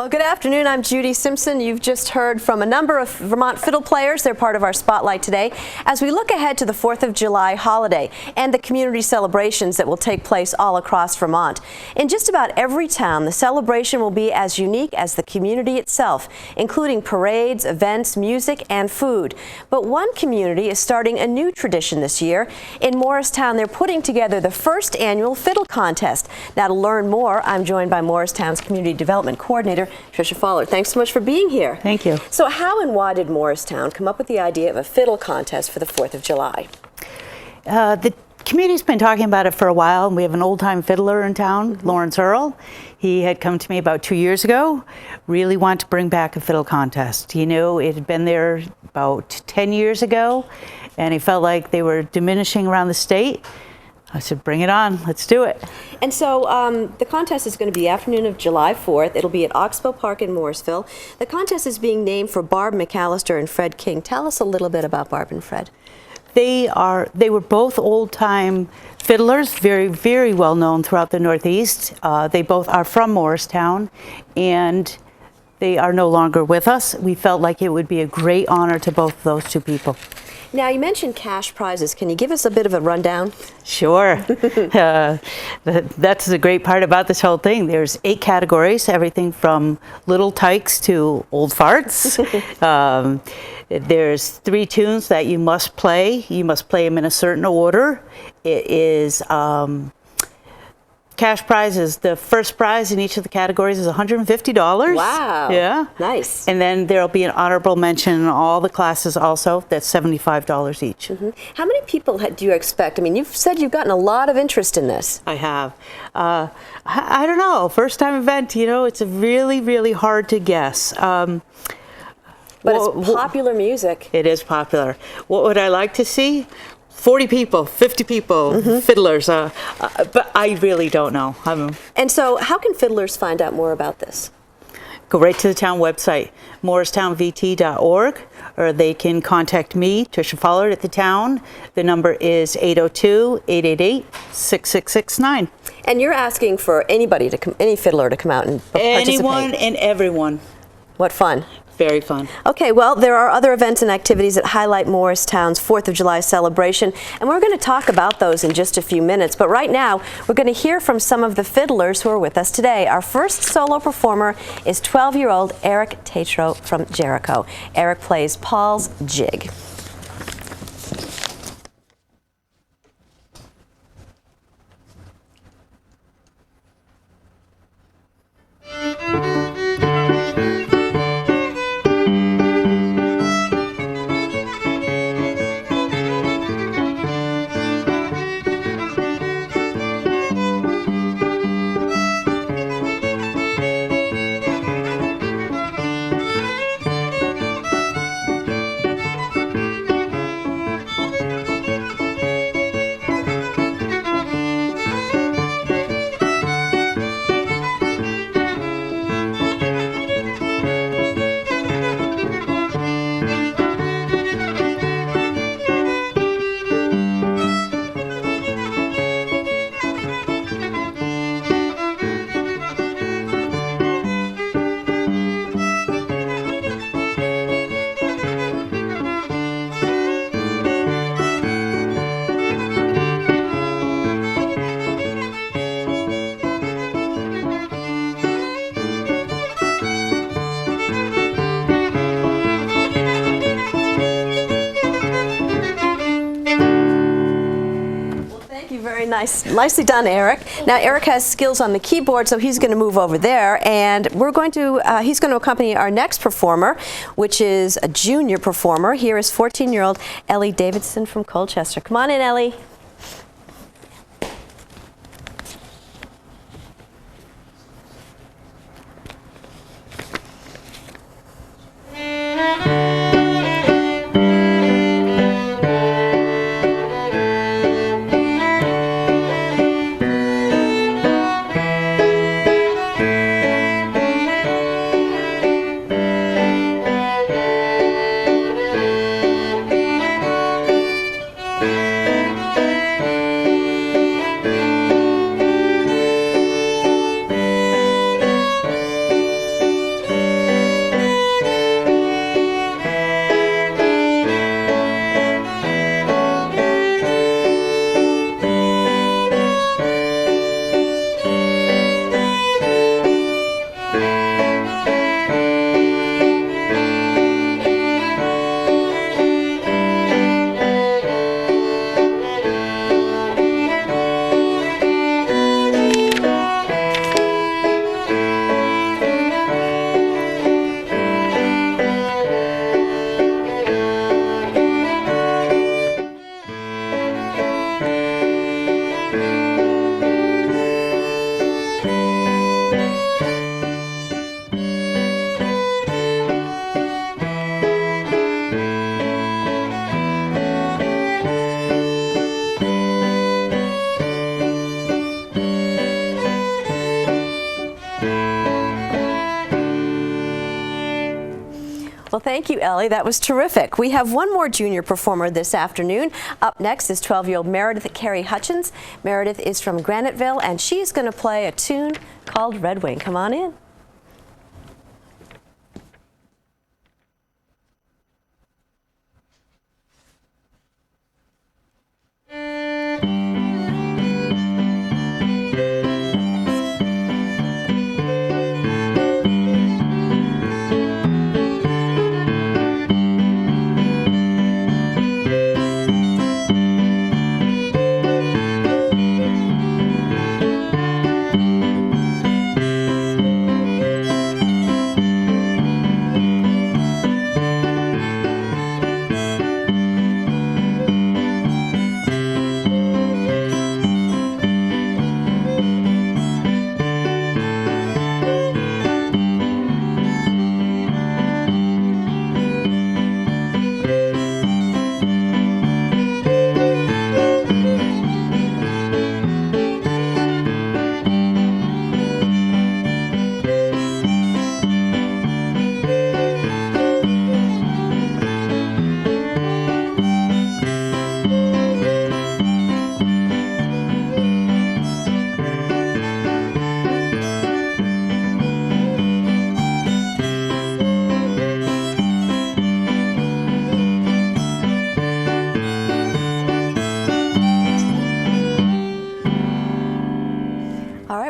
Well, good afternoon. I'm Judy Simpson. You've just heard from a number of Vermont fiddle players. They're part of our spotlight today as we look ahead to the 4th of July holiday and the community celebrations that will take place all across Vermont. In just about every town, the celebration will be as unique as the community itself, including parades, events, music, and food. But one community is starting a new tradition this year. In Morristown, they're putting together the first annual fiddle contest. Now, to learn more, I'm joined by Morristown's Community Development Coordinator, Tricia. Thanks so much for being here. Thank you. So how and why did Morristown come up with the idea of a fiddle contest for the 4th of July? The community's been talking about it for a while, and we have an old-time fiddler in town, Lawrence Earl. He had come to me about 2 years ago, really wanted to bring back a fiddle contest. You know, it had been there about 10 years ago, and he felt like they were diminishing around the state. I said, bring it on, let's do it. And so the contest is going to be the afternoon of July 4th. It'll be at Oxbow Park in Morrisville. The contest is being named for Barb McAllister and Fred King. Tell us a little bit about Barb and Fred. They were both old-time fiddlers, very, very well known throughout the Northeast. They both are from Morristown, and they are no longer with us. We felt like it would be a great honor to both of those two people. Now, you mentioned cash prizes. Can you give us a bit of a rundown? Sure. That's the great part about this whole thing. There's 8 categories, everything from little tykes to old farts. There's 3 tunes that you must play. You must play them in a certain order. It is cash prizes. The first prize in each of the categories is $150. Wow. Yeah. Nice. And then there'll be an honorable mention in all the classes also. That's $75 each. Mm-hmm. How many people do you expect? I mean, you've said you've gotten a lot of interest in this. I have. I don't know. First time event, you know, it's really, really hard to guess. But it's popular music. It is popular. What would I like to see? 40 people, 50 people, fiddlers, but I really don't know. And so how can fiddlers find out more about this? Go right to the town website, morristownvt.org, or they can contact me, Tricia Follard, at the town. The number is 802-888-6669. And you're asking for anybody any fiddler to come out and participate? Anyone and everyone. What fun. Very fun. Okay, well, there are other events and activities that highlight Morristown's 4th of July celebration, and we're going to talk about those in just a few minutes. But right now, we're going to hear from some of the fiddlers who are with us today. Our first solo performer is 12-year-old Eric Tatro from Jericho. Eric plays Paul's Jig. Nicely done, Eric. Now, Eric has skills on the keyboard, so he's going to move over there, and he's going to accompany our next performer, which is a junior performer. Here is 14-year-old Ellie Davidson from Colchester. Come on in, Ellie. Well, thank you, Ellie. That was terrific. We have one more junior performer this afternoon. Up next is 12-year-old Meredith Carey Hutchins. Meredith is from Graniteville, and she's going to play a tune called Red Wing. Come on in.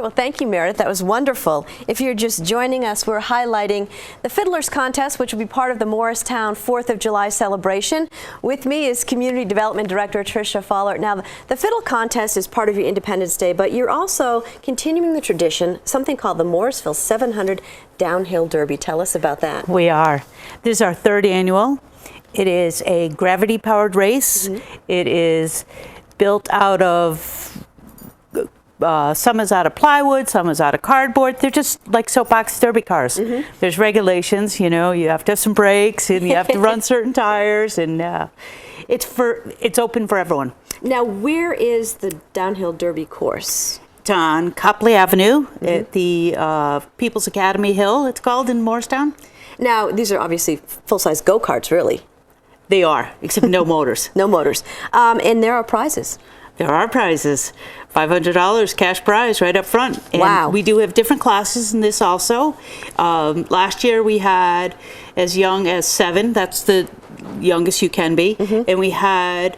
Well, thank you, Meredith. That was wonderful. If you're just joining us, we're highlighting the Fiddlers Contest, which will be part of the Morristown 4th of July celebration. With me is Community Development Director Tricia Fowler. Now, the Fiddle Contest is part of your Independence Day, but you're also continuing the tradition, something called the Morrisville 700 Downhill Derby. Tell us about that. We are. This is our 3rd annual. It is a gravity-powered race. It is built out of some is out of plywood, some is out of cardboard. They're just like soapbox derby cars. There's regulations, you know, you have to have some brakes and you have to run certain tires, and it's open for everyone. Now, where is the downhill derby course? It's on Copley Avenue at the People's Academy Hill, it's called, in Morristown. Now, these are obviously full-size go-karts, really. They are, except no motors. No motors. And there are prizes. There are prizes. $500 cash prize right up front. And wow. We do have different classes in this also. Last year we had as young as 7. That's the youngest you can be. And we had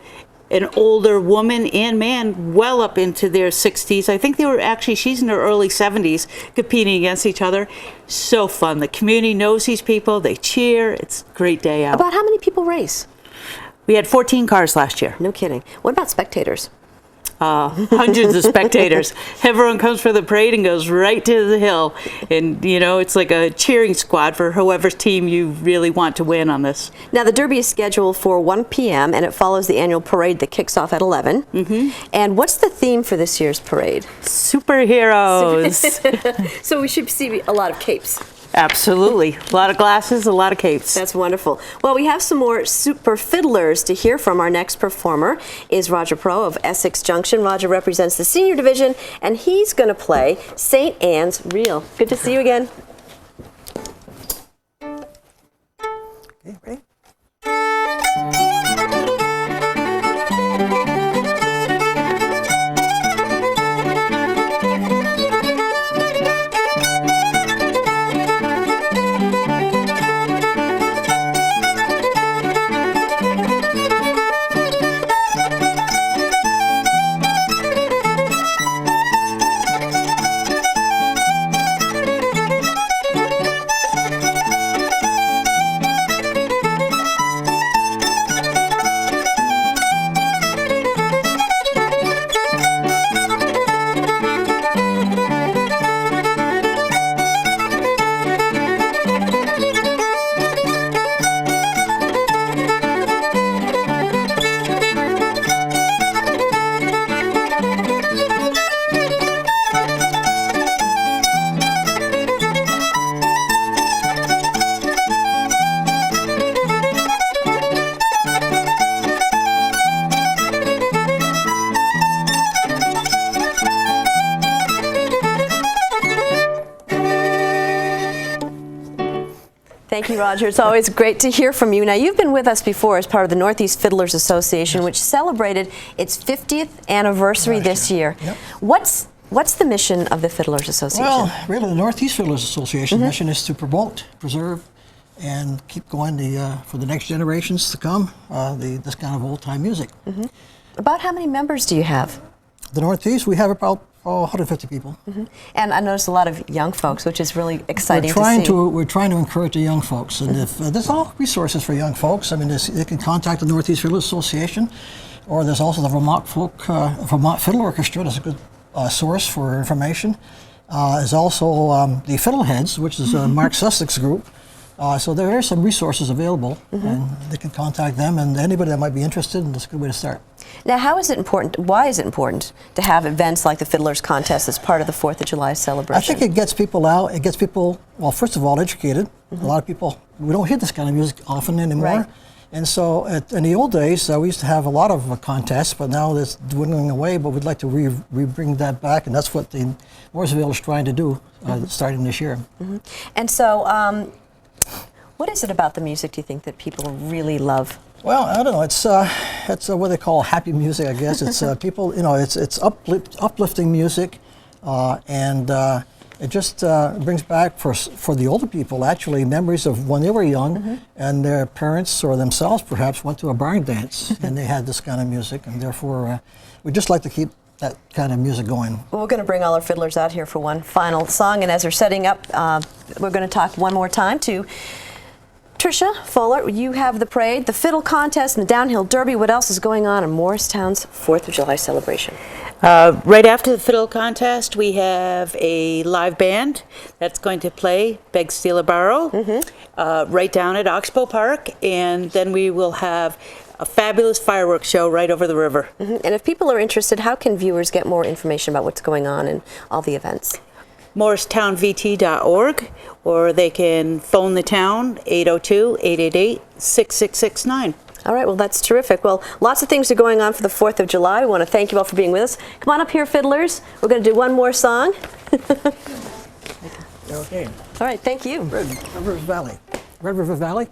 an older woman and man well up into their 60s. I think they were actually, she's in her early 70s, competing against each other. So fun. The community knows these people. They cheer. It's a great day out. About how many people race? We had 14 cars last year. No kidding. What about spectators? Hundreds of spectators. Everyone comes for the parade and goes right to the hill. And, you know, it's like a cheering squad for whoever's team you really want to win on this. Now, the Derby is scheduled for 1 p.m. and it follows the annual parade that kicks off at 11. And what's the theme for this year's parade? Superheroes. So we should see a lot of capes. Absolutely. A lot of glasses, a lot of capes. That's wonderful. Well, we have some more super fiddlers to hear from. Our next performer is Roger Pro of Essex Junction. Roger represents the senior division, and he's going to play St. Anne's Reel. Good to see you again. Okay, ready? Thank you, Roger. It's always great to hear from you. Now, you've been with us before as part of the Northeast Fiddlers Association, which celebrated its 50th anniversary this year. Yep. What's the mission of the Fiddlers Association? Well, really, the Northeast Fiddlers Association mission is to promote, preserve, and keep going for the next generations to come, this kind of old-time music. About how many members do you have? The Northeast, we have about 150 people. And I noticed a lot of young folks, which is really exciting to see. We're trying to encourage the young folks, and if there's all resources for young folks. I mean, they can contact the Northeast Fiddlers Association, or there's also the Vermont Fiddle Orchestra. That's a good source for information. There's also the Fiddleheads, which is a Mark Sussex's group. So there are some resources available, and they can contact them, and anybody that might be interested, and that's a good way to start. Now, why is it important to have events like the Fiddlers Contest as part of the 4th of July celebration? I think it gets people out. It gets people, well, first of all, educated. A lot of people, we don't hear this kind of music often anymore. Right. And so in the old days, we used to have a lot of contests, but now that's dwindling away, but we'd like to bring that back, and that's what the Morrisville is trying to do starting this year. And so, what is it about the music, do you think, that people really love? Well, I don't know. It's what they call happy music, I guess. It's people, it's uplifting music, and it just brings back for the older people actually memories of when they were young, and their parents or themselves perhaps went to a barn dance, and they had this kind of music, and therefore we just like to keep that kind of music going. Well, we're going to bring all our fiddlers out here for one final song, and as they're setting up, we're going to talk one more time to Tricia Fuller. You have the parade, the fiddle contest, and the downhill derby. What else is going on in Morristown's 4th of July celebration? Right after the fiddle contest, we have a live band that's going to play Beg, Steal or Borrow right down at Oxbow Park, and then we will have a fabulous fireworks show right over the river. And if people are interested, how can viewers get more information about what's going on and all the events? morristownvt.org, or they can phone the town, 802-888-6669. All right, well, that's terrific. Well, lots of things are going on for the 4th of July. We want to thank you all for being with us. Come on up here, fiddlers. We're going to do one more song. Okay. All right, thank you. Red River Valley. Red River Valley?